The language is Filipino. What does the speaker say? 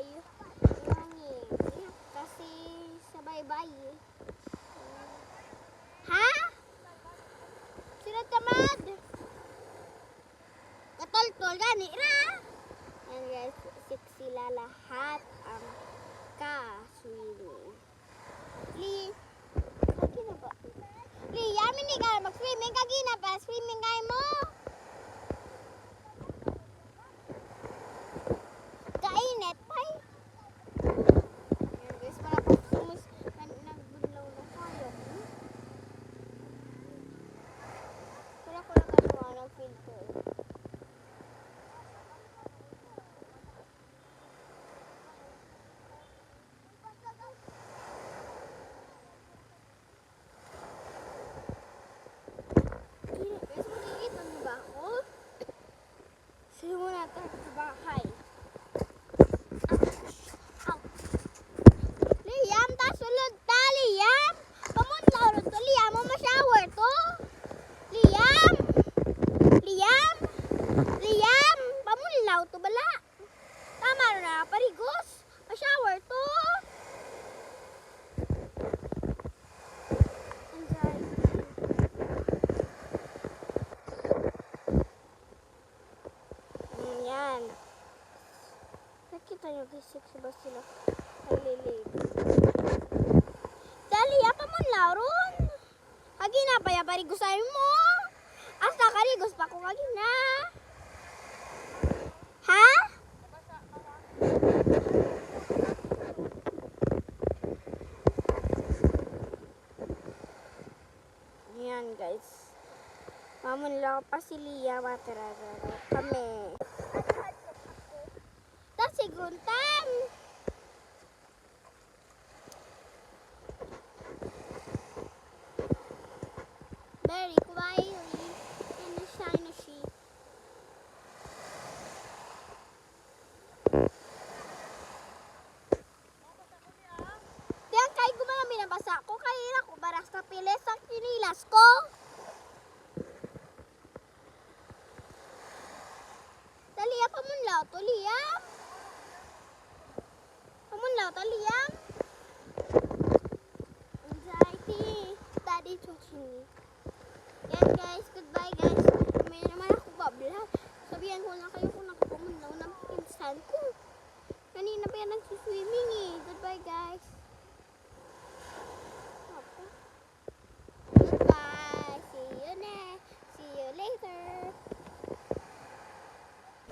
bye-bye. Kasi sa bye-bye. Ha? Sino tamad? Katol-tol gani ra. Yan guys, sila lahat ang ka-swimming. Kagina ba? Yamin ni ka mag-swimming kagina pa. Swimming kayo mo. Kainit pa eh. Yan guys, para pag nagbunlaw na tayo. Pero ko lang kasuha ng filter. Sige muna ito sa bahay. Liam, ta sulod ta, Liam. Pamunlaw ron to, Liam. Mo ma-shower to. Liam. Liam. Liam. Pamunlaw to bala. Tama na, parigos. Ma-shower to. Yan. Nakita nyo guys, sexy ba sila? Ay, lilig. Dali, apa mo laron? Hagi na pa ya, parigusayin mo. Asa karigos pa ko hagi na. Ha? Yan guys. Mamunlaw pa si Lia, mataragaraw kami. Siguntan. Very quietly in the shiny sheet. Diyan kay gumalami na basa ko kay ira ko baras na pilis ang kinilas ko. Dali pa munlaw to Liam. Liam. Anxiety. Daddy touching me. Yan guys, goodbye guys. May naman ako babla. Sabihan ko na kayo kung nakapamunlaw ng pinsan ko. Kanina pa yan nagsiswimming eh. Goodbye guys. Goodbye. See you later.